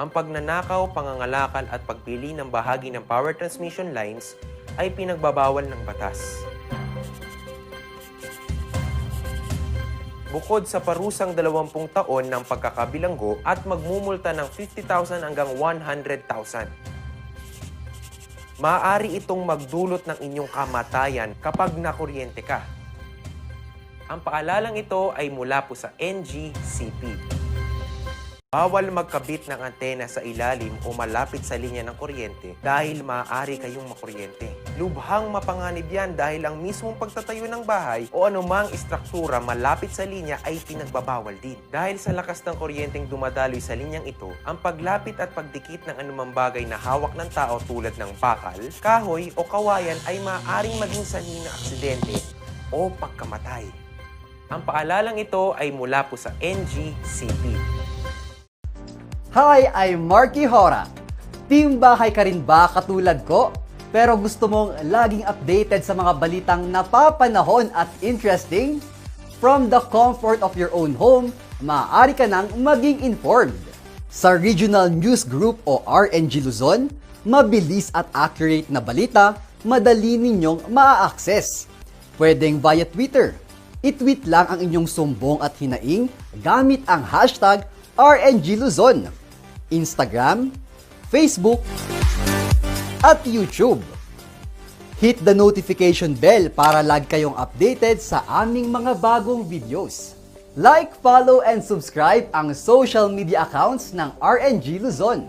Ang pagnanakaw, pangangalakal at pagpili ng bahagi ng power transmission lines ay pinagbabawal ng batas. Bukod sa parusang 20 taon ng pagkakabilanggo at magmumulta ng 50,000 hanggang 100,000. Maaari itong magdulot ng inyong kamatayan kapag nakuryente ka. Ang paalalang ito ay mula po sa NGCP. Bawal magkabit ng antena sa ilalim o malapit sa linya ng kuryente dahil maaari kayong makuryente. Lubhang mapanganib yan dahil ang mismong pagtatayo ng bahay o anumang istruktura malapit sa linya ay pinagbabawal din. Dahil sa lakas ng kuryenteng dumadaloy sa linyang ito, ang paglapit at pagdikit ng anumang bagay na hawak ng tao tulad ng bakal, kahoy o kawayan ay maaaring maging sanhi ng aksidente o pagkamatay. Ang paalalang ito ay mula po sa NGCP. Hi, I'm Marky Hora. Team bahay ka rin ba katulad ko? Pero gusto mong laging updated sa mga balitang napapanahon at interesting? From the comfort of your own home, maaari ka nang maging informed. Sa Regional News Group o RNG Luzon, mabilis at accurate na balita, madali ninyong maa-access. Pwedeng via Twitter. I-tweet lang ang inyong sumbong at hinaing gamit ang hashtag RNG Luzon, Instagram, Facebook, at YouTube. Hit the notification bell para lagi kayong updated sa aming mga bagong videos. Like, follow, and subscribe ang social media accounts ng RNG Luzon.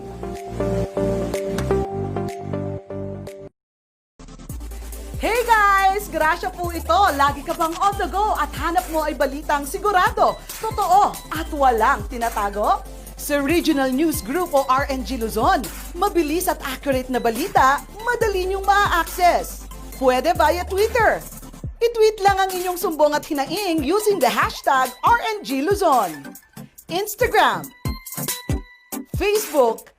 Hey guys! Grasya po ito! Lagi ka bang on the go at hanap mo ay balitang sigurado, totoo at walang tinatago? Sa Regional News Group o RNG Luzon, mabilis at accurate na balita, madali niyong ma-access. Pwede via Twitter. I-tweet lang ang inyong sumbong at hinaing using the hashtag RNG Luzon. Instagram, Facebook,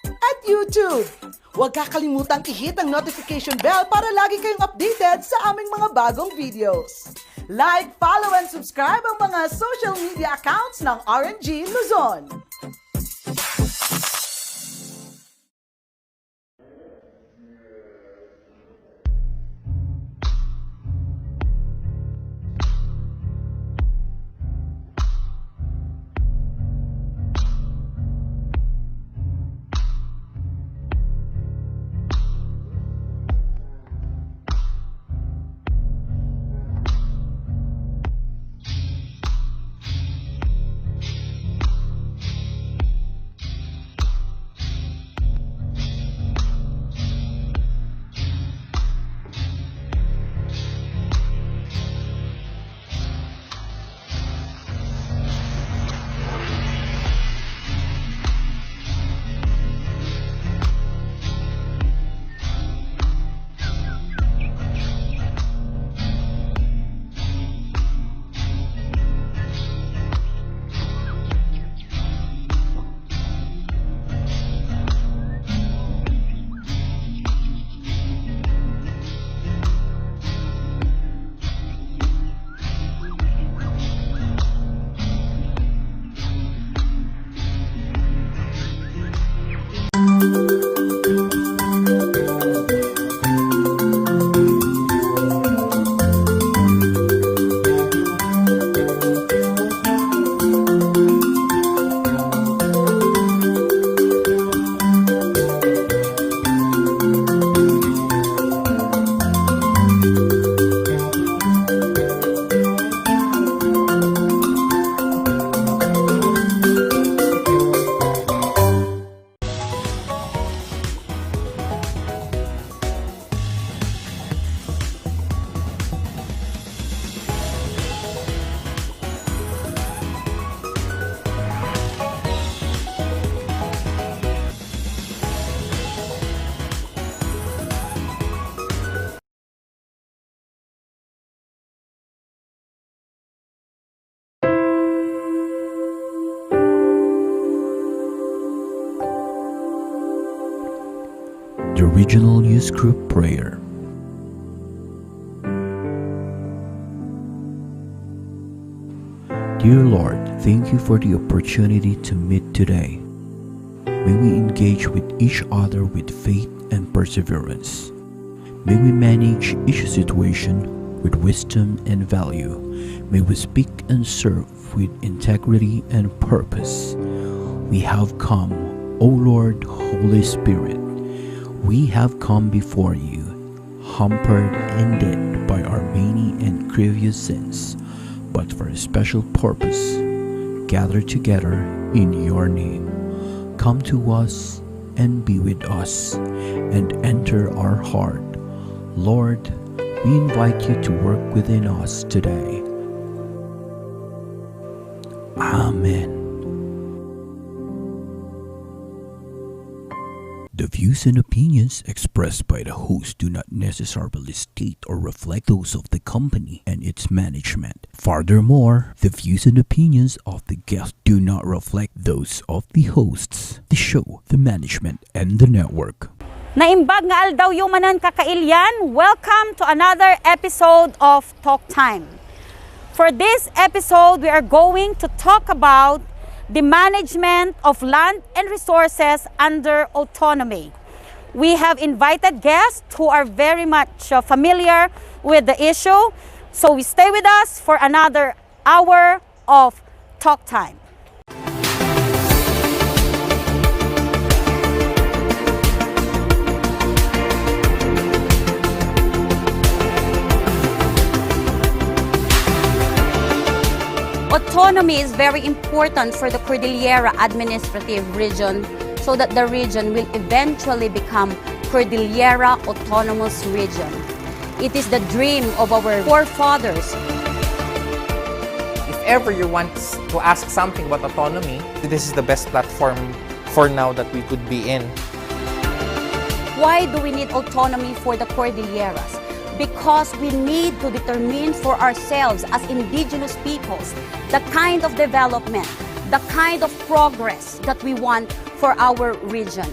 at YouTube. Huwag kakalimutang i-hit ang notification bell para lagi kayong updated sa aming mga bagong videos. Like, follow, and subscribe ang mga social media accounts ng RNG Luzon. The Regional News Group Prayer. Dear Lord, thank you for the opportunity to meet today. May we engage with each other with faith and perseverance. May we manage each situation with wisdom and value. May we speak and serve with integrity and purpose. We have come, O Lord, Holy Spirit. We have come before you, hampered and dead by our many and grievous sins, but for a special purpose, gathered together in your name. Come to us and be with us and enter our heart. Lord, we invite you to work within us today. Amen. The views and opinions expressed by the host do not necessarily state or reflect those of the company and its management. Furthermore, the views and opinions of the guest do not reflect those of the hosts, the show, the management, and the network. Naimbag nga aldaw yumanan kakailyan, welcome to another episode of Talk Time. For this episode, we are going to talk about the management of land and resources under autonomy. We have invited guests who are very much familiar with the issue, so we stay with us for another hour of Talk Time. Autonomy is very important for the Cordillera Administrative Region so that the region will eventually become Cordillera Autonomous Region. It is the dream of our forefathers. If ever you want to ask something about autonomy, this is the best platform for now that we could be in. Why do we need autonomy for the Cordilleras? Because we need to determine for ourselves as indigenous peoples the kind of development, the kind of progress that we want for our region.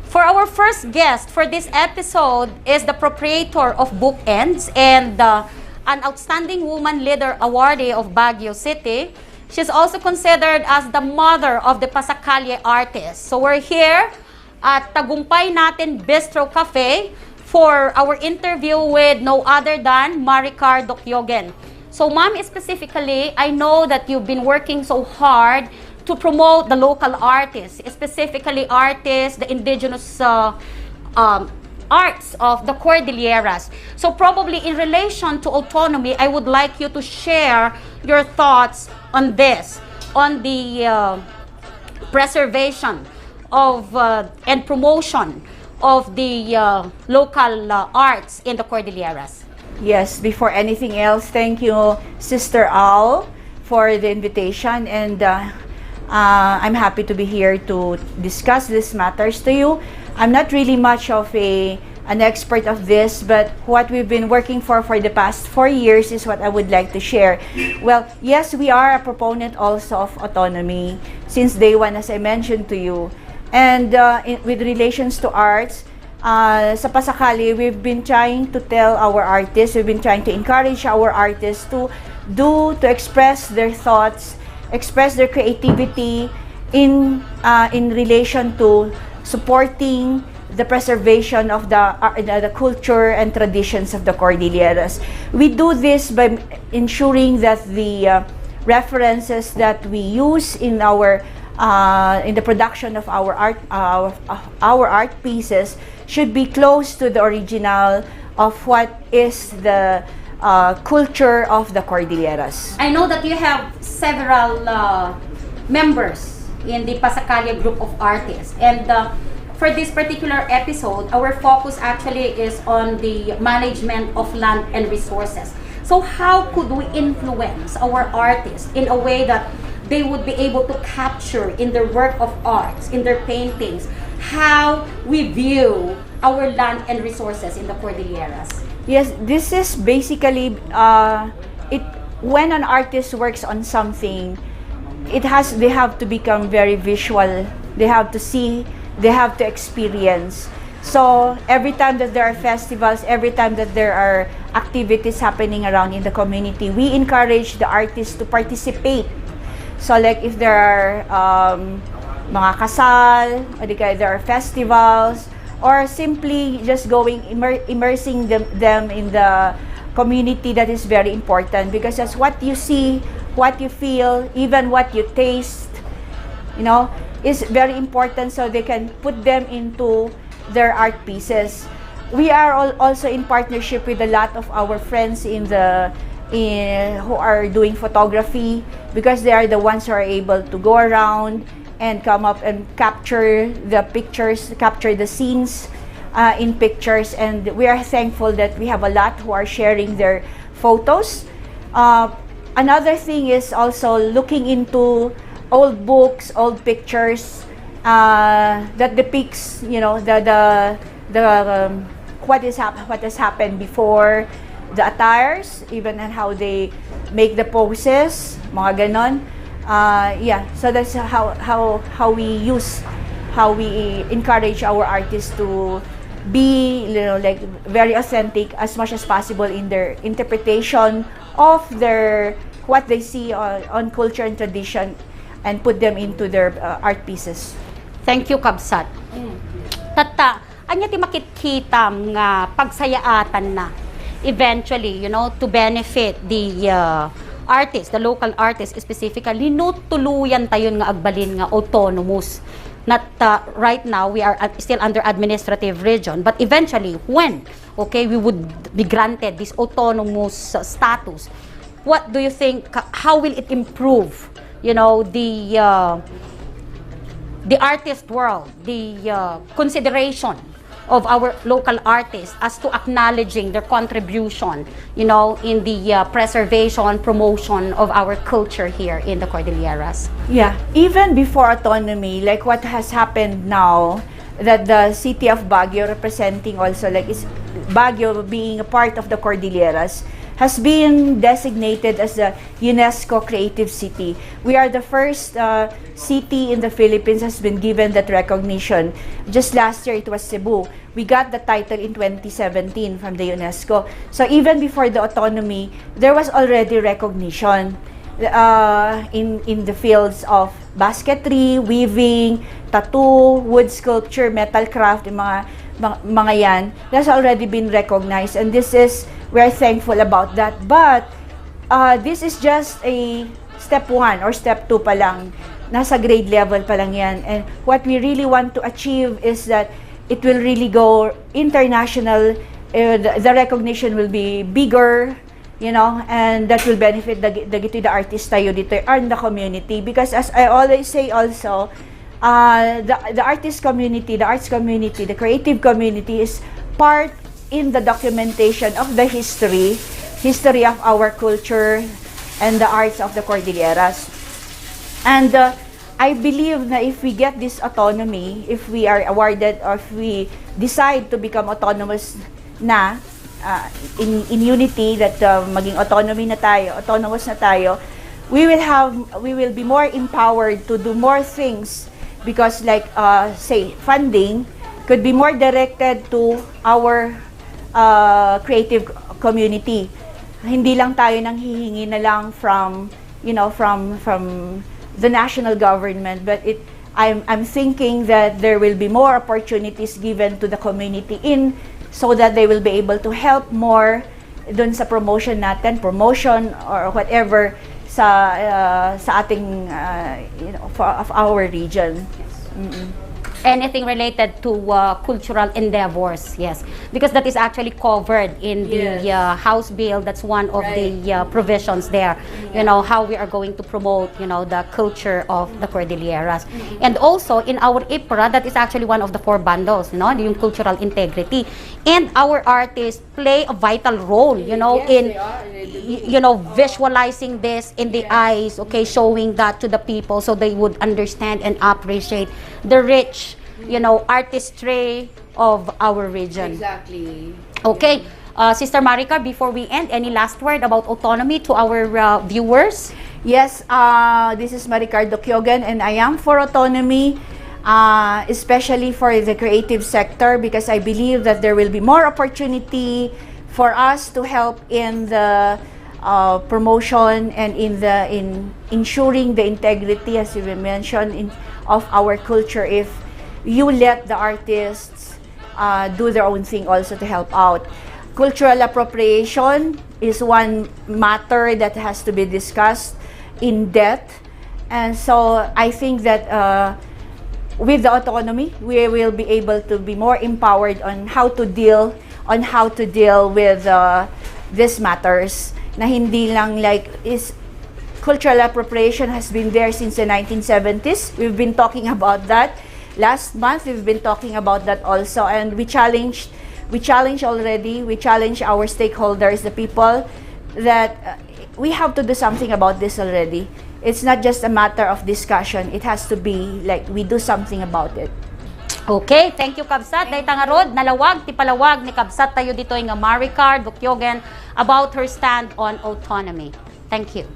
For our first guest for this episode is the proprietor of Bookends and an Outstanding Woman Leader Awardee of Baguio City. She's also considered as the mother of the Pasacalye artists. So we're here at Tagumpay Natin Bistro Cafe for our interview with no other than Maricar Dokyogen. So ma'am, specifically, I know that you've been working so hard to promote the local artists, specifically artists, the indigenous arts of the Cordilleras. So probably in relation to autonomy, I would like you to share your thoughts on this, on the preservation of and promotion of the local arts in the Cordilleras. Yes, before anything else, thank you, Sister Al, for the invitation, and I'm happy to be here to discuss these matters to you. I'm not really much of an expert of this, but what we've been working for the past 4 years is what I would like to share. Well, yes, we are a proponent also of autonomy since day one, as I mentioned to you. And with relations to arts, sa Pasacalye, we've been trying to tell our artists, we've been trying to encourage our artists to express their thoughts, express their creativity in relation to supporting the preservation of the culture and traditions of the Cordilleras. We do this by ensuring that the references that we use in the production of our art pieces should be close to the original of what is the culture of the Cordilleras. I know that you have several members in the Pasacalye group of artists, and for this particular episode, our focus actually is on the management of land and resources. So how could we influence our artists in a way that they would be able to capture in their work of arts, in their paintings, how we view our land and resources in the Cordilleras? Yes, this is basically when an artist works on something, they have to become very visual they have to see, they have to experience. So every time that there are festivals, every time that there are activities happening around in the community, we encourage the artists to participate. So like if there are mga kasal, or there are festivals, or simply just going immersing them in the community, that is very important, because that's what you see, what you feel, even what you taste, is very important, so they can put them into their art pieces. We are also in partnership with a lot of our friends who are doing photography, because they are the ones who are able to go around and come up and capture the pictures, capture the scenes in pictures. And we are thankful that we have a lot who are sharing their photos. Another thing is also looking into old books, old pictures that depicts, what has happened before, the attires, even and how they make the poses, mga ganon. So that's how we encourage our artists to be, like very authentic as much as possible in their interpretation of what they see on culture and tradition, and put them into their art pieces. Thank you, Kabsat. Tata, anya ti makitkitam nga pagsayaatan na eventually, to benefit the artists, the local artists specifically, no tuluyan tayon nga agbalin nga autonomous. Not right now, we are still under administrative region, but eventually, when, we would be granted this autonomous status, what do you think, how will it improve, the artist world, the consideration of our local artists as to acknowledging their contribution, in the preservation, promotion of our culture here in the Cordilleras? Yeah, even before autonomy, like what has happened now, that the city of Baguio representing also, like Baguio being a part of the Cordilleras, has been designated as the UNESCO Creative City. We are the first city in the Philippines has been given that recognition. Just last year, it was Cebu. We got the title in 2017 from the UNESCO. So even before the autonomy, there was already recognition in the fields of basketry, weaving, tattoo, wood sculpture, metal craft, mga yan. That's already been recognized, and we're thankful about that. But this is just a step 1 or step 2 pa lang. Nasa grade level pa lang yan. And what we really want to achieve is that it will really go international. The recognition will be bigger, and that will benefit the artist tayo dito and the community. Because as I always say also, the artist community, the arts community, the creative community is part in the documentation of the history of our culture and the arts of the Cordilleras. And I believe that if we get this autonomy, if we are awarded or if we decide to become autonomous na, in unity, that maging autonomous na tayo, we will be more empowered to do more things, because say funding could be more directed to our creative community. Hindi lang tayo nang hihingi na lang from the national government, but I'm thinking that there will be more opportunities given to the community so that they will be able to help more dun sa promotion or whatever sa ating of our region. Anything related to cultural endeavors, yes, because that is actually covered in the House bill. That's one of the provisions there, how we are going to promote, the culture of the Cordilleras. And also in our IPRA, that is actually one of the 4 bundles, yung cultural integrity. And our artists play a vital role, in visualizing this in the eyes, showing that to the people so they would understand and appreciate the rich, artistry of our region. Exactly. Okay. Sister Maricar, before we end, any last word about autonomy to our viewers? Yes, this is Maricar Dokyogan, and I am for autonomy. especially for the creative sector, because I believe that there will be more opportunity for us to help in the promotion and in ensuring the integrity, as you mentioned, of our culture, if you let the artists do their own thing also to help out. Cultural appropriation is one matter that has to be discussed in depth, and so I think that with the autonomy, we will be able to be more empowered on how to deal with these matters. Na hindi lang like cultural appropriation has been there since the 1970s. We've been talking about that. Last month, we've been talking about that also, and we challenge our stakeholders, the people, that we have to do something about this already. It's not just a matter of discussion. It has to be like we do something about it. Okay, thank you Kabsat. Dahil tangarod, nalawag, tipalawag ni Kabsat tayo dito nga Maricar Dukyogen about her stand on autonomy. Thank you.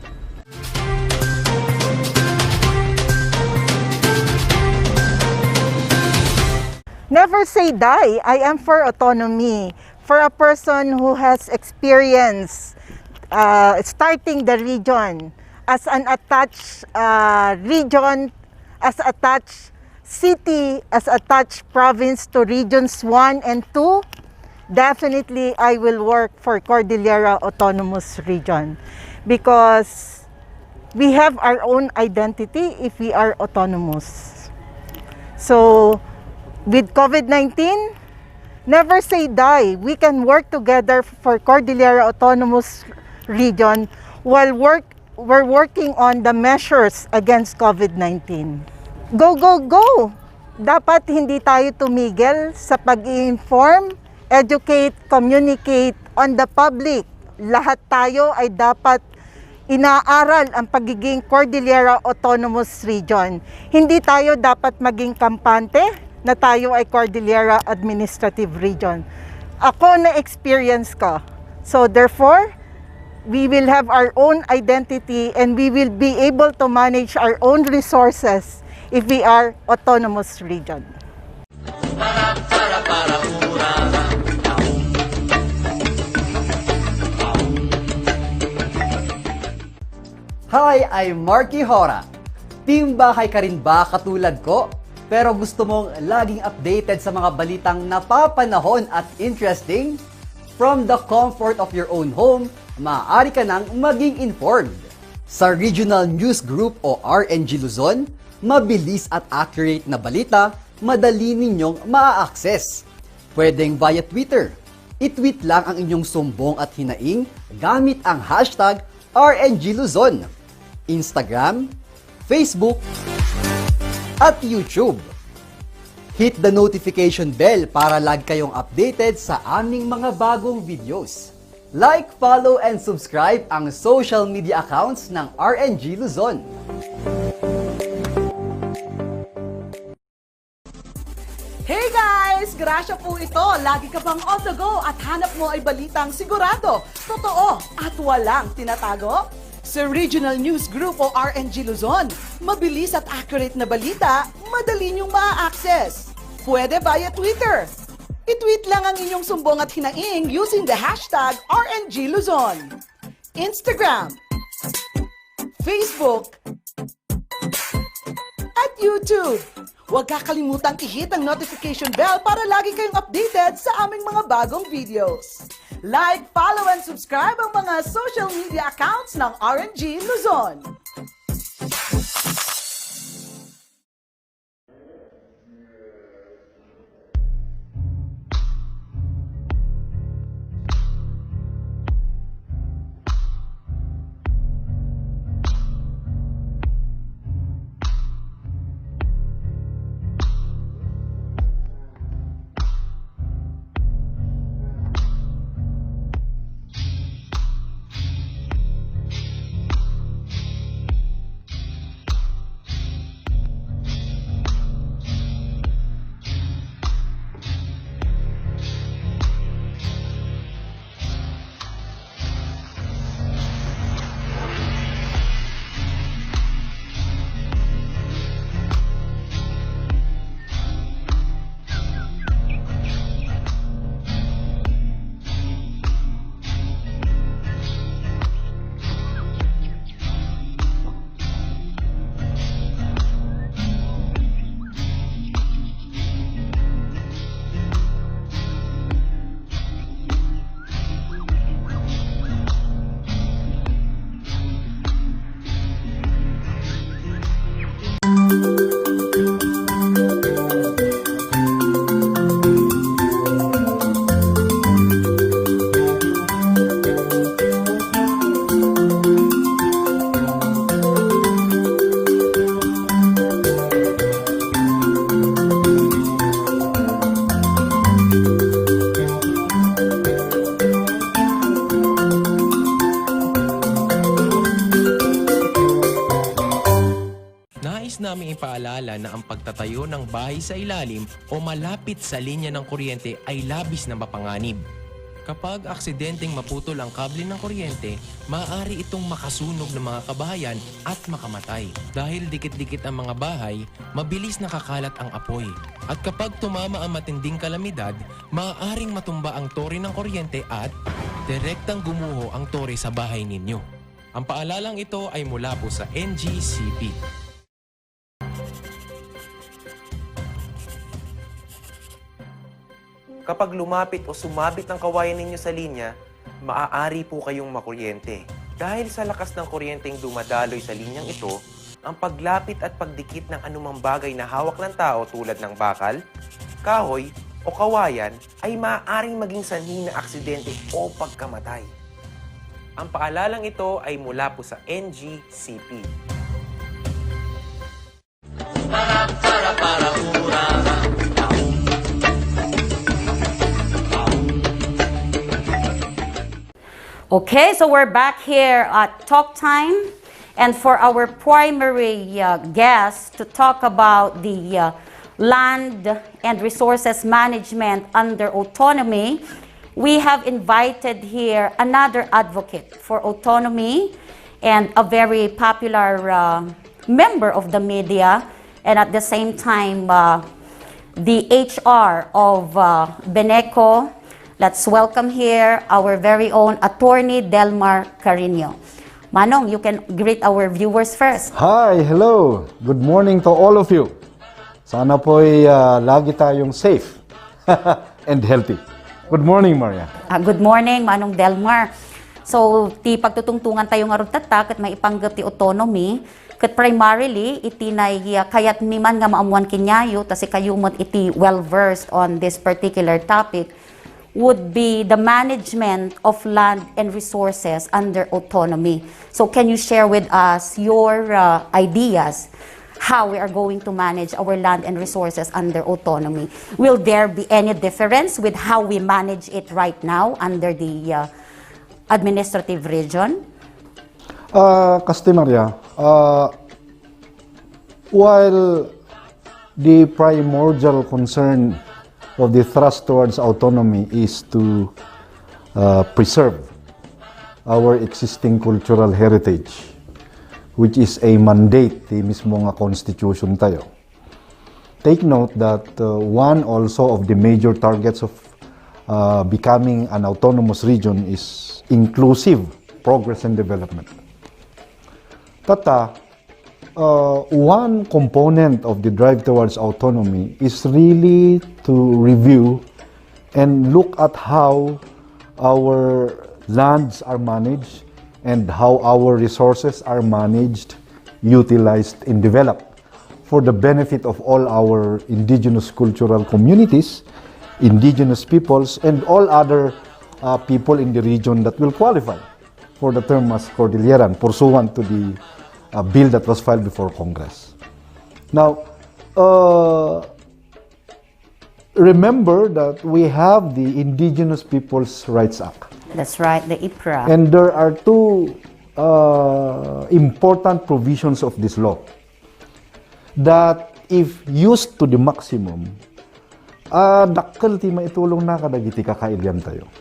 Never say die. I am for autonomy. For a person who has experience starting the region as an attached region, as attached city, as attached province to regions 1 and 2, definitely I will work for Cordillera Autonomous Region because we have our own identity if we are autonomous. So with COVID-19, never say die. We can work together for Cordillera Autonomous Region while we're working on the measures against COVID-19. Go, go, go! Dapat hindi tayo tumigil sa pag-i-inform, educate, communicate on the public. Lahat tayo ay dapat inaaral ang pagiging Cordillera Autonomous Region. Hindi tayo dapat maging kampante na tayo ay Cordillera Administrative Region. Ako na-experience ko. So therefore, we will have our own identity and we will be able to manage our own resources if we are autonomous region. Hi, I'm Marky Hora. Team bahay ka rin ba katulad ko? Pero gusto mong laging updated sa mga balitang napapanahon at interesting? From the comfort of your own home, maaari ka nang maging informed. Sa Regional News Group o RNG Luzon, mabilis at accurate na balita, madali ninyong maa-access. Pwedeng via Twitter. I-tweet lang ang inyong sumbong at hinaing gamit ang hashtag RNG Luzon. Instagram, Facebook, at YouTube. Hit the notification bell para lagi kayong updated sa aming mga bagong videos. Like, follow, and subscribe ang social media accounts ng RNG Luzon. Hey guys! Grasya po ito. Lagi ka bang on the go at hanap mo ay balitang sigurado, totoo at walang tinatago? Sa Regional News Group o RNG Luzon, mabilis at accurate na balita, madali niyong ma-access. Pwede via Twitter. I-tweet lang ang inyong sumbong at hinaing using the hashtag RNG Luzon. Instagram, Facebook, at YouTube. Huwag kakalimutang i-hit ang notification bell para lagi kayong updated sa aming mga bagong videos. Like, follow, and subscribe ang mga social media accounts ng RNG Luzon. nating ipaalala na ang pagtatayo ng bahay sa ilalim o malapit sa linya ng kuryente ay labis na mapanganib. Kapag aksidenteng maputol ang kable ng kuryente, maaari itong makasunog ng mga kabahayan at makamatay. Dahil dikit-dikit ang mga bahay, mabilis nakakalat ang apoy. At kapag tumama ang matinding kalamidad, maaaring matumba ang tore ng kuryente at direktang gumuho ang tore sa bahay ninyo. Ang paalalang ito ay mula po sa NGCP. Kapag lumapit o sumabit ang kawayan ninyo sa linya, maaari po kayong makuryente. Dahil sa lakas ng kuryenteng dumadaloy sa linyang ito, ang paglapit at pagdikit ng anumang bagay na hawak ng tao tulad ng bakal, kahoy o kawayan ay maaaring maging sanhi ng aksidente o pagkamatay. Ang paalalang ito ay mula po sa NGCP. Okay, so we're back here at Talk Time. And for our primary guest to talk about the land and resources management under autonomy, we have invited here another advocate for autonomy and a very popular member of the media, and at the same time, the HR of Beneco. Let's welcome here our very own Attorney Delmar Carino. Manong, you can greet our viewers first. Hi, hello. Good morning to all of you. Sana po'y lagi tayong safe and healthy. Good morning, Maria. Good morning, Manong Delmar. So, ti pagtutungtungan tayo nga rutata kat may ipanggap ti autonomy, kat primarily, iti na kayat miman nga maamuan kinyayo, tasi kayo mo iti well-versed on this particular topic, would be the management of land and resources under autonomy. So can you share with us your ideas how we are going to manage our land and resources under autonomy? Will there be any difference with how we manage it right now under the administrative region? Kasti Maria, while the primordial concern of the thrust towards autonomy is to preserve our existing cultural heritage, which is a mandate di mismo nga constitution tayo. Take note that one also of the major targets of becoming an autonomous region is inclusive progress and development. One component of the drive towards autonomy is really to review and look at how our lands are managed and how our resources are managed, utilized, and developed for the benefit of all our indigenous cultural communities, indigenous peoples, and all other people in the region that will qualify for the term as Cordilleran pursuant to the bill that was filed before Congress. Now, remember that we have the Indigenous Peoples' Rights Act. That's right, the IPRA. And there are two important provisions of this law that if used to the maximum, dakkel ti maitulong na kadagiti kakailyan tayo.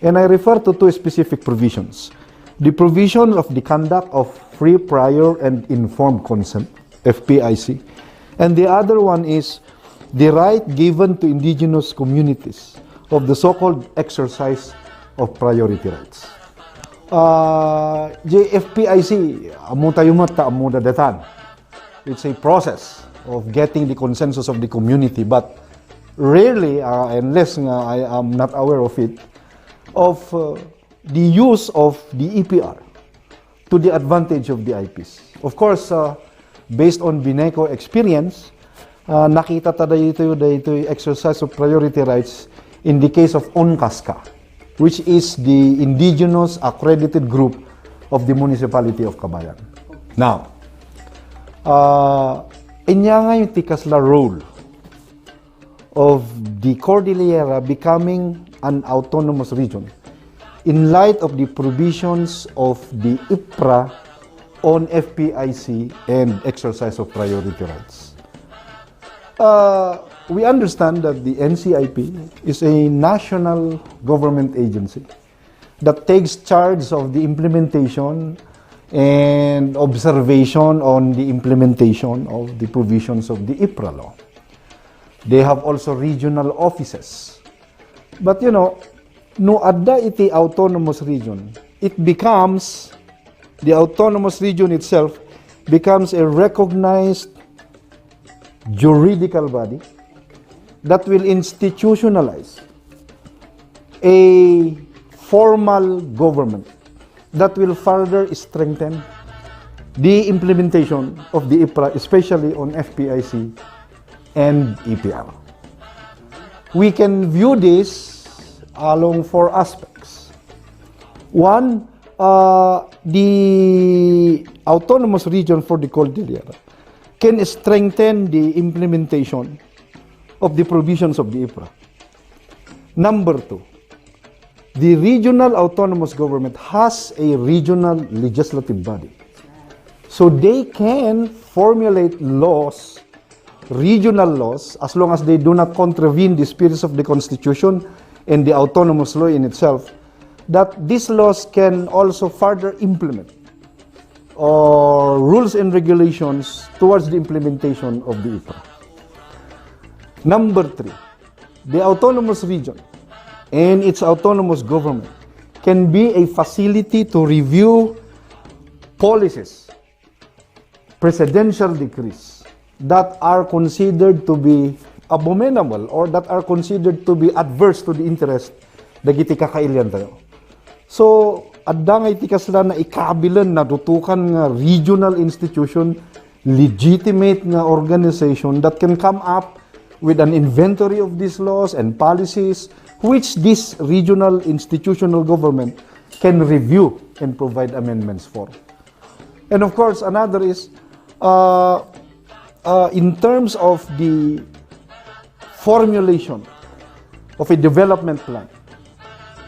And I refer to two specific provisions. The provision of the conduct of free, prior, and informed consent, FPIC. And the other one is the right given to indigenous communities of the so-called exercise of priority rights. The FPIC, amu tayo mata, amu dadatan. It's a process of getting the consensus of the community, but rarely, unless I am not aware of it, of the use of the EPR to the advantage of the IPs. Of course, based on Beneco experience, nakita ta dito exercise of priority rights in the case of ONCASCA, which is the indigenous accredited group of the municipality of Camayan. Now, inya nga yung tikasla role of the Cordillera becoming an autonomous region in light of the provisions of the IPRA on FPIC and exercise of priority rights. We understand that the NCIP is a national government agency that takes charge of the implementation and observation on the implementation of the provisions of the IPRA law. They have also regional offices. But no adda iti autonomous region, the autonomous region itself becomes a recognized juridical body that will institutionalize a formal government that will further strengthen the implementation of the IPRA, especially on FPIC and EPR. We can view this along 4 aspects. One, the autonomous region for the Cordillera can strengthen the implementation of the provisions of the IPRA. Number 2, the regional autonomous government has a regional legislative body. So they can formulate laws, regional laws, as long as they do not contravene the spirits of the Constitution and the autonomous law in itself, that these laws can also further implement or rules and regulations towards the implementation of the IPRA. Number 3, the autonomous region and its autonomous government can be a facility to review policies, presidential decrees that are considered to be abominable or that are considered to be adverse to the interest dagiti kakailian tayo. So, adda nga iti kasla na ikabilan na dutukan nga regional institution, legitimate nga organization that can come up with an inventory of these laws and policies which this regional institutional government can review and provide amendments for. And of course, another is in terms of the formulation of a development plan,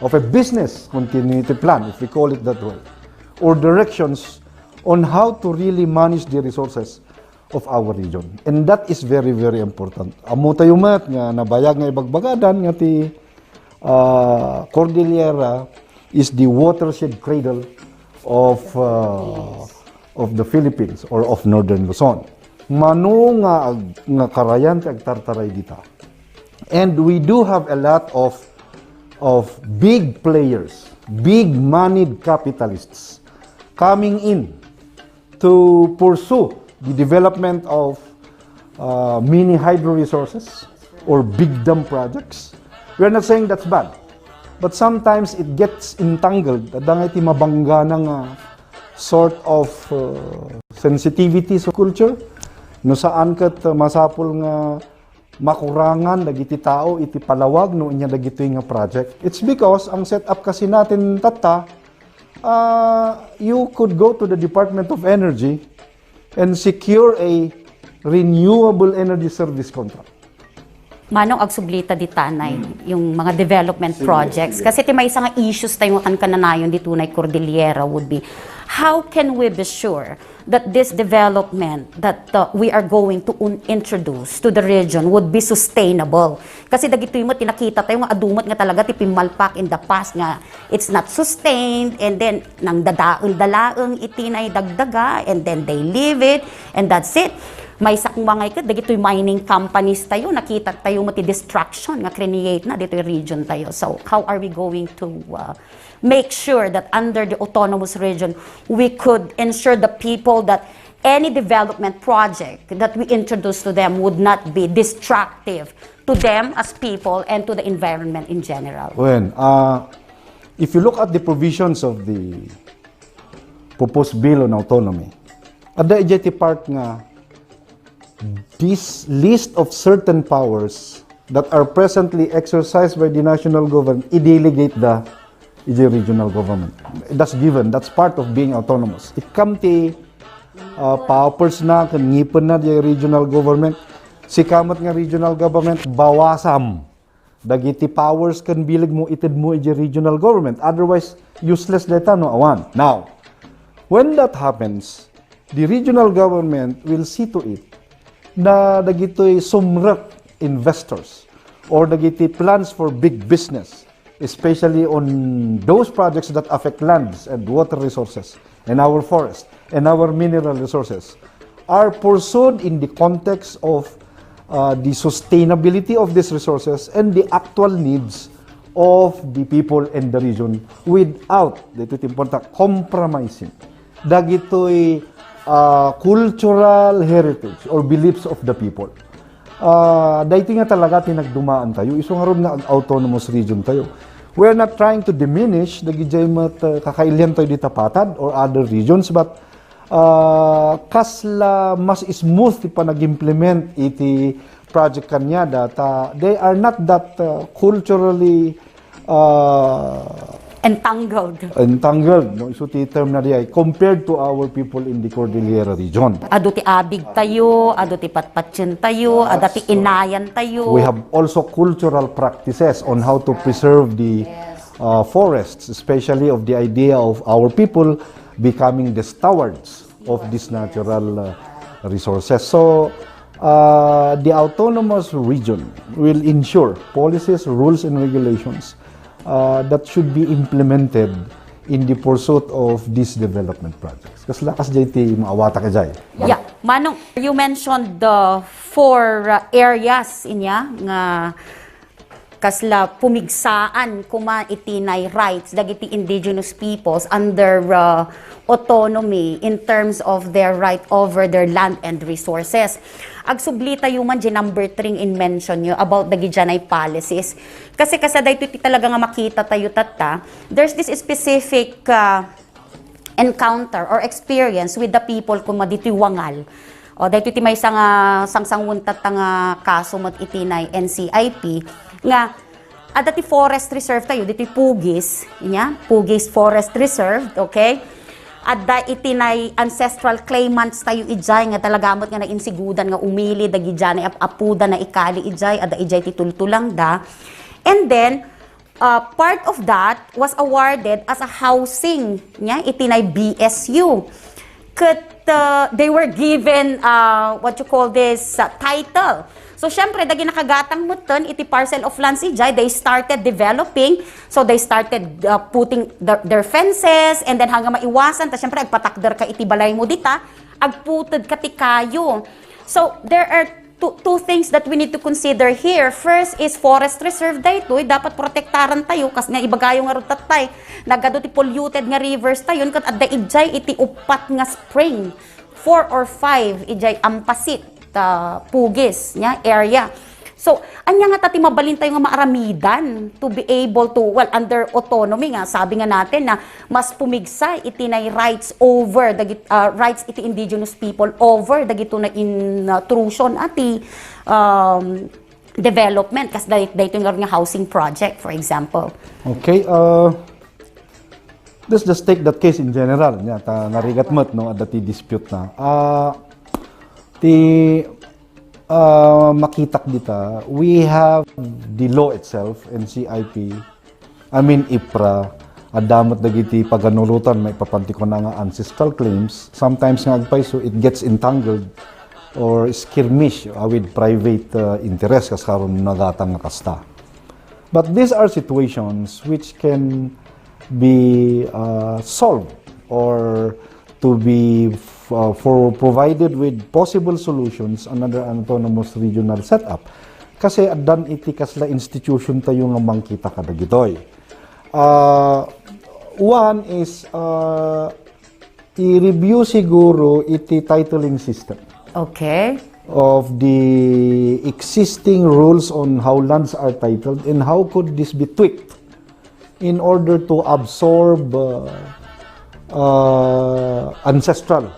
of a business continuity plan, if we call it that way, or directions on how to really manage the resources of our region. And that is very, very important. Amo tayo mat nga nabayag nga ibagbagadan nga ti Cordillera is the watershed cradle of the Philippines or of Northern Luzon. Mano nga karayan ti agtartaray dita. And we do have a lot of big players, big moneyed capitalists coming in to pursue the development of mini hydro resources or big dam projects. We are not saying that's bad, but sometimes it gets entangled. Adang iti mabangga ng sort of sensitivity sa culture, no saan kat masapul nga makurangan dagiti tao iti palawag no inya dagiti nga project. It's because ang setup kasi natin tata, you could go to the Department of Energy and secure a renewable energy service contract. Manong agsublita di tanay yung mga development projects. Kasi ti may isang issues tayo kan kananayon di tunay Cordillera would be, how can we be sure that this development that we are going to introduce to the region would be sustainable? Kasi dagito mo tinakita tayo nga adumat nga talaga ti pimalpak in the past nga it's not sustained, and then nang dadaeng itinay dagdaga, and then they leave it and that's it. May sakmangay ka, dagito'y mining companies tayo, nakita tayo mati destruction nga create na dito'y region tayo. So how are we going to make sure that under the autonomous region, we could ensure the people that any development project that we introduce to them would not be destructive to them as people and to the environment in general? Well, if you look at the provisions of the proposed bill on autonomy, at the ejeti part nga, this list of certain powers that are presently exercised by the national government, i-delegate the regional government. That's given. That's part of being autonomous. It come ti powers na, kanipon na the regional government. Si kamat nga regional government, bawasam. Dagiti powers kan bilig mo, itid mo the regional government. Otherwise, useless data no awan. Now, When that happens, the regional government will see to it na dagitoy sumrek investors or dagitoy plans for big business, especially on those projects that affect lands and water resources and our forest and our mineral resources, are pursued in the context of the sustainability of these resources and the actual needs of the people in the region without, dito important, compromising dagitoy cultural heritage or beliefs of the people. Dahito nga talaga tinagdumaan tayo, iso nga ron nga autonomous region tayo. We're not trying to diminish dagijay mat kakailian tayo di Tapatad or other regions, but kasla mas smooth pa nag-implement iti project kanya data, they are not that culturally entangled, no? Iso ti term na diay compared to our people in the Cordillera region. Ado ti abig tayo, ado ti patpatsin tayo, ado ti inayan tayo. We have also cultural practices on how to preserve the forests, especially of the idea of our people becoming the stewards of these natural resources. So, the autonomous region will ensure policies, rules, and regulations that should be implemented in the pursuit of these development projects. Kasi lakas dyan ti maawata ka dyan. Yeah. Manong, you mentioned the 4 areas inya nga kasla pumigsaan kuma itinay rights dagiti indigenous peoples under autonomy in terms of their right over their land and resources. Agsubli tayo man di number 3 in mention nyo about the gijanay policies. Kasi dahito iti talaga nga makita tayo tata, there's this specific encounter or experience with the people kuma dito wangal. O dahito iti may sangsangwuntat nga kaso mat itinay NCIP nga adati forest reserve tayo dito Pugis, Pugis Forest Reserve, okay? Adda itinay ancestral claimants tayo ijay nga talagamot nga nainsigudan nga umili dagi dyan apuda na ikali ijay adda ijay titultulang da. And then part of that was awarded as a housing itinay BSU. They were given what you call this title. So, syempre, dagi nakagatang mo ton, iti parcel of lands ijay, they started developing. So, they started putting their fences, and then hanggang maiwasan, ta syempre, agpatakder ka iti balay mo dita, agputod ka ti kayo. So, there are two things that we need to consider here. First is forest reserve daytoy, dapat protektaran tayo, kas nga ibagayo nga rutatay, nagado ti polluted nga rivers tayo, kat adda ijay iti upat nga spring, 4 or 5 ijay ampasit, Pugis area. So, anya nga tati mabalin tayo nga maaramidan to be able to, well, under autonomy nga, sabi nga natin na mas pumigsay itinay rights over, rights iti indigenous people over, dagito na intrusion ati development, kasi dahito nga housing project, for example. Okay, let's just take that case in general. Narigat mat, no, adati dispute na. Makitak dita, we have the law itself, NCIP, IPRA, adamot dagiti paganurutan, may papanti ko na nga ancestral claims. Sometimes nga agpay, so it gets entangled or skirmish with private interest kas karon nagatang nga kasta. But these are situations which can be solved or to be provided with possible solutions under autonomous regional setup. Kasi adan iti kasla institution tayo nga mangkita kada gitoy. One is i-review siguro iti titling system. Okay. Of the existing rules on how lands are titled and how could this be tweaked in order to absorb ancestral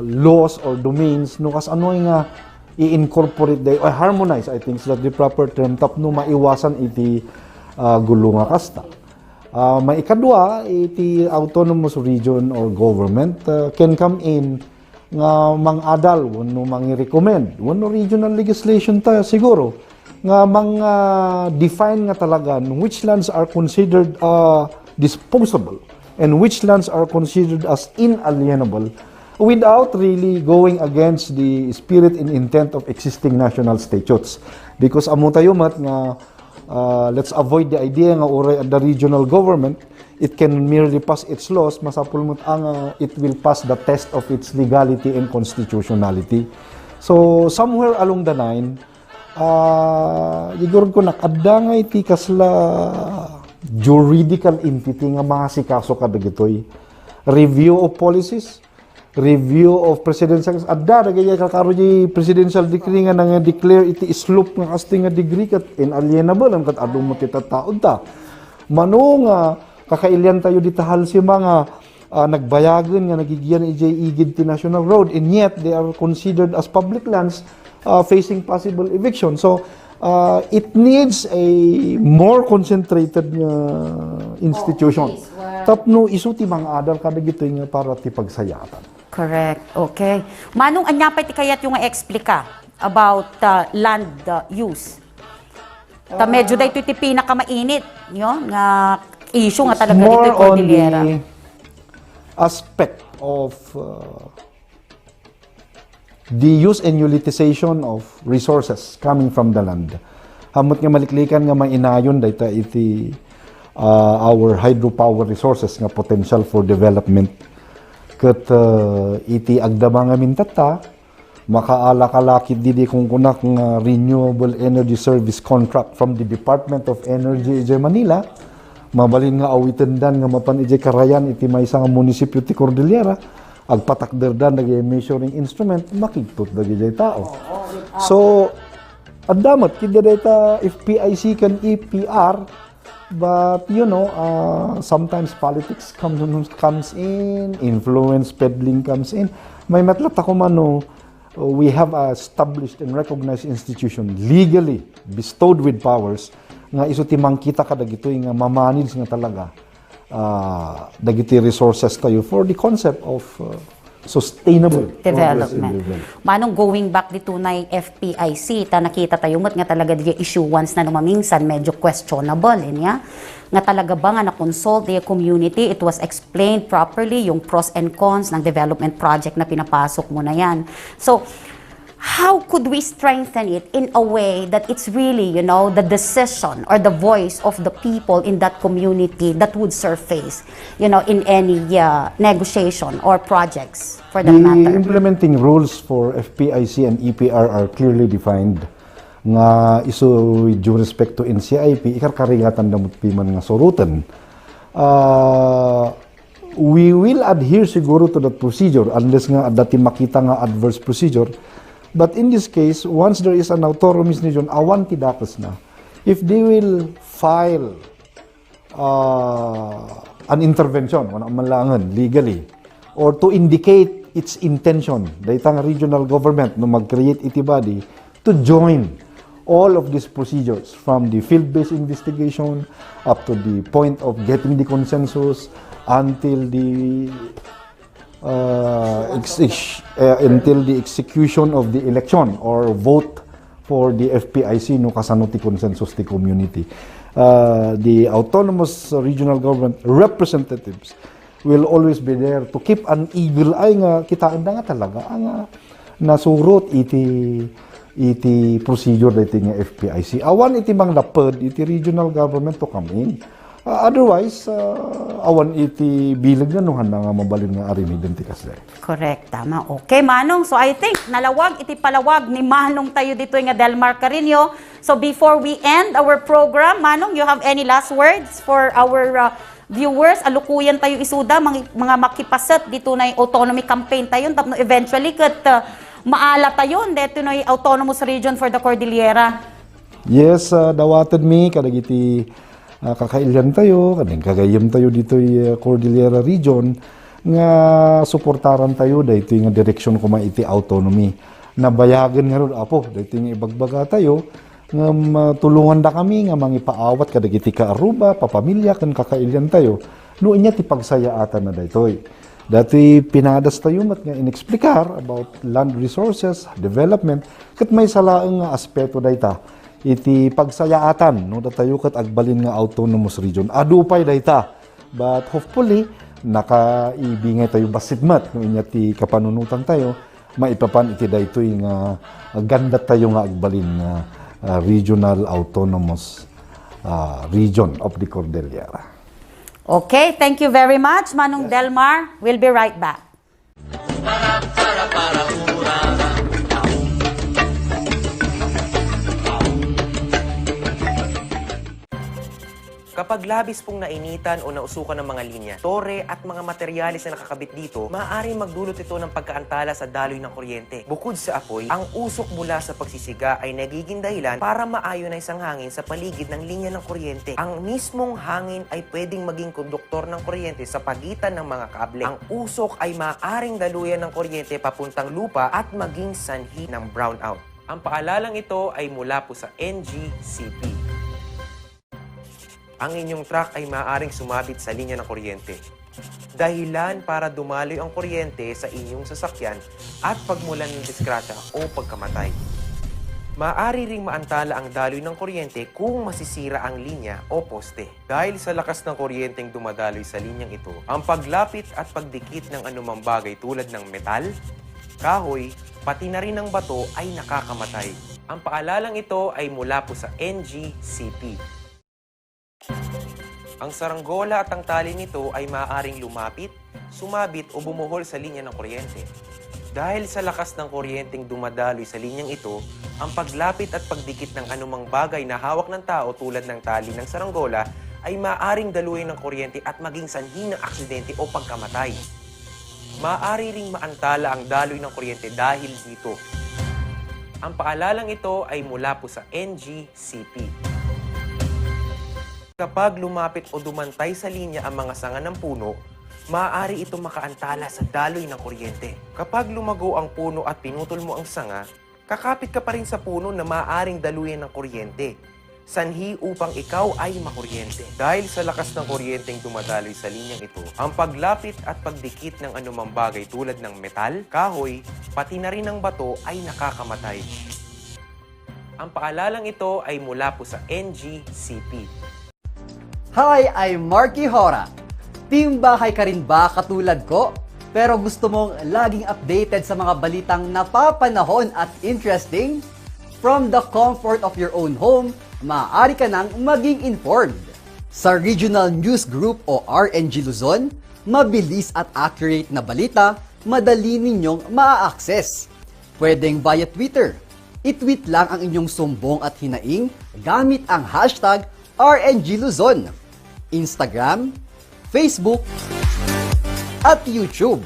laws or domains no kas ano nga i-incorporate day or harmonize, I think is that the proper term, tapno maiwasan iti gulo nga kasta. May ikadwa iti autonomous region or government can come in nga mang-adal wano mang-recommend wano regional legislation tayo siguro nga define nga talaga which lands are considered disposable and which lands are considered as inalienable without really going against the spirit and intent of existing national statutes. Because amo tayo mat nga let's avoid the idea nga uray the regional government, it can merely pass its laws, masapul mo't ang it will pass the test of its legality and constitutionality. So somewhere along the line, igor ko nakadangay ti kasla juridical entity nga masikaso kadagitoy. Review of policies, review of presidential adda dagay kakaro di presidential decree nga nang declare iti slope nga kasting nga degree kat inalienable ang kat adum mo titaod ta. Mano nga kakailyan tayo ditahal si mga nagbayagan nga nagigiyan igid ti national road, and yet they are considered as public lands facing possible eviction. So it needs a more concentrated institution. Tapno isu ti mga adal kadagitoy nga para ti pagsayatan. Correct. Okay. Manong anyapay ti kayat yung explika about land use. Ta medyo daytoy ti pinakamainit, yo nga issue nga talaga dito More on Cordillera. the aspect of the use and utilization of resources coming from the land. Hamot nga maliklikan nga mainayon dayta iti our hydropower resources nga potential for development. Ket iti agdama nga mintata makaalakalakid didi kung kunak nga renewable energy service contract from the Department of Energy iti Manila. Mabalin nga awitendan nga mapan iti karayan iti maysa nga munisipyo ti Cordillera, agpatakderdan dagiti measuring instrument, makigtot dagiti tao. So addamat kida data FPIC kan EPR, but you know, sometimes politics comes in, influence peddling comes in. May matlat ako mano, we have a established and recognized institution legally bestowed with powers nga isu ti mangkita ka dagitoy nga mamanage nga talaga dagiti resources tayo for the concept of sustainable progress in Development. Manong going back dito na FPIC, ta nakita tayo mat nga talaga di issuance na numamingsan medyo questionable niya. Nga talaga ba nga na-consult the community, it was explained properly yung pros and cons ng development project na pinapasok mo na yan. So, how could we strengthen it in a way that it's really, you know, the decision or the voice of the people in that community that would surface, you know, in any negotiation or projects for that The matter? implementing rules for FPIC and EPR are clearly defined. Nga isu due respect to NCIP, ikarkarigatan damot piman nga sorutan. We will adhere siguro to that procedure unless nga dati makita nga adverse procedure. But in this case, once there is an autonomous region, awan ti datos na. If they will file an intervention, malangan legally, or to indicate its intention, daytang regional government no mag-create iti body to join all of these procedures from the field-based investigation up to the point of getting the consensus until the until the execution of the election or vote for the FPIC no kasano ti consensus ti community. The autonomous regional government representatives will always be there to keep an eagle eye nga kitaan nga talaga ang nasurot iti procedure dati nga FPIC. Awan iti mang lapad iti regional government to come in. Otherwise, awan iti bilag nga nuhan nga mabalin nga arimidin ti kasay. Correct, tama. Okay, Manong. So I think nalawag iti palawag ni Manong tayo dito nga Delmar Carino. So before we end our program, Manong, you have any last words for our viewers? Alukuyan tayo isuda, mga makipasat dito na autonomy campaign tayo. Tapno eventually kat maala tayo dito na autonomous region for the Cordillera. Yes, dawatad mi kadagiti kakailyan tayo, kadang kagayam tayo dito Cordillera region nga suportaran tayo dahito nga direksyon kuma iti autonomy. Nabayagan nga ron apo dahito nga ibagbaga tayo nga matulungan da kami nga mangipaawat kadagiti ka Aruba, papamilya kan kakailyan tayo. Noon niya ti pagsayaatan na daytoy. Dati pinadas tayo mat nga inexplikar about land resources, development, kat may salaang nga aspeto dayta. Iti pagsayaatan no datayo ket agbalin nga autonomous region adupay dayta, but hopefully nakaibingay tayo basitmat no inya ti kapanunutan tayo maipapan iti daytoy nga ganda tayo nga agbalin nga regional autonomous region of the Cordillera. Okay, thank you very much, Manong Delmar. We'll be right back. Kapag labis pong nainitan o nausukan ng mga linya, tore at mga materyales na nakakabit dito, maaaring magdulot ito ng pagkaantala sa daloy ng kuryente. Bukod sa apoy, ang usok mula sa pagsisiga ay nagiging dahilan para ma-ionize ang hangin sa paligid ng linya ng kuryente. Ang mismong hangin ay pwedeng maging konduktor ng kuryente sa pagitan ng mga kable. Ang usok ay maaaring daluyan ng kuryente papuntang lupa at maging sanhi ng brownout. Ang paalalang ito ay mula po sa NGCP. Ang inyong truck ay maaaring sumabit sa linya ng kuryente. Dahilan para dumaloy ang kuryente sa inyong sasakyan at pagmulan ng disgrasya o pagkamatay. Maaari ring maantala ang daloy ng kuryente kung masisira ang linya o poste. Dahil sa lakas ng kuryenteng dumadaloy sa linyang ito, ang paglapit at pagdikit ng anumang bagay tulad ng metal, kahoy, pati na rin ng bato ay nakakamatay. Ang paalalang ito ay mula po sa NGCP. Ang saranggola at ang tali nito ay maaaring lumapit, sumabit o bumuhol sa linya ng kuryente. Dahil sa lakas ng kuryenteng dumadaloy sa linyang ito, ang paglapit at pagdikit ng anumang bagay na hawak ng tao tulad ng tali ng saranggola ay maaaring daluyan ng kuryente at maging sanhi ng aksidente o pagkamatay. Maaari ring maantala ang daloy ng kuryente dahil dito. Ang paalalang ito ay mula po sa NGCP. Kapag lumapit o dumantay sa linya ang mga sanga ng puno, maaari itong makaantala sa daloy ng kuryente. Kapag lumago ang puno at pinutol mo ang sanga, kakapit ka pa rin sa puno na maaaring daluyan ng kuryente. Sanhi upang ikaw ay makuryente. Dahil sa lakas ng kuryenteng dumadaloy sa linyang ito, ang paglapit at pagdikit ng anumang bagay tulad ng metal, kahoy, pati na rin ng bato ay nakakamatay. Ang paalalang ito ay mula po sa NGCP. Hi, I'm Marky Hora. Team bahay ka rin ba katulad ko? Pero gusto mong laging updated sa mga balitang napapanahon at interesting? From the comfort of your own home, maaari ka nang maging informed. Sa Regional News Group o RNG Luzon, mabilis at accurate na balita, madali ninyong maa-access. Pwedeng via Twitter. I-tweet lang ang inyong sumbong at hinaing gamit ang hashtag RNG Luzon, Instagram, Facebook, at YouTube.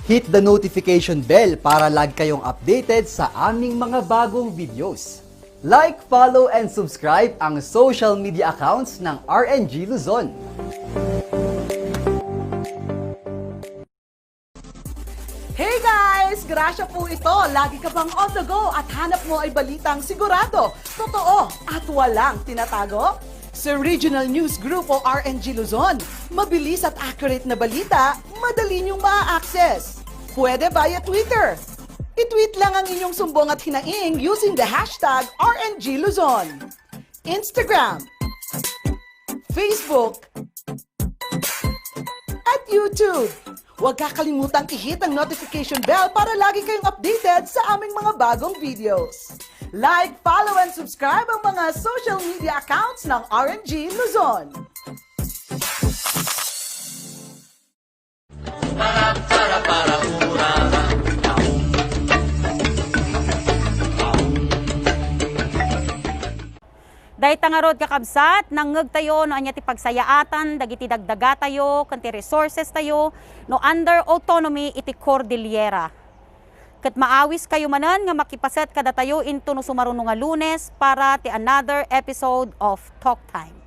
Hit the notification bell para lagi kayong updated sa aming mga bagong videos. Like, follow, and subscribe ang social media accounts ng RNG Luzon. Hey guys! Grasya po ito. Lagi ka bang on the go at hanap mo ay balitang sigurado, totoo at walang tinatago? Sa Regional News Group o RNG Luzon, mabilis at accurate na balita, madali niyong ma-access. Pwede via Twitter. I-tweet lang ang inyong sumbong at hinaing using the hashtag RNG Luzon. Instagram, Facebook, at YouTube. Huwag kakalimutang i-hit ang notification bell para lagi kayong updated sa aming mga bagong videos. Like, follow, and subscribe ang mga social media accounts ng RNG Luzon. Dahil tangarod kakabsat, nangag tayo no anya ti pagsayaatan, dagiti dagdaga tayo, kanti resources tayo, no under autonomy iti Cordillera. Kat maawis kayo manan nga makipaset kada tayo into no sumaruno nga Lunes para ti another episode of Talk Time.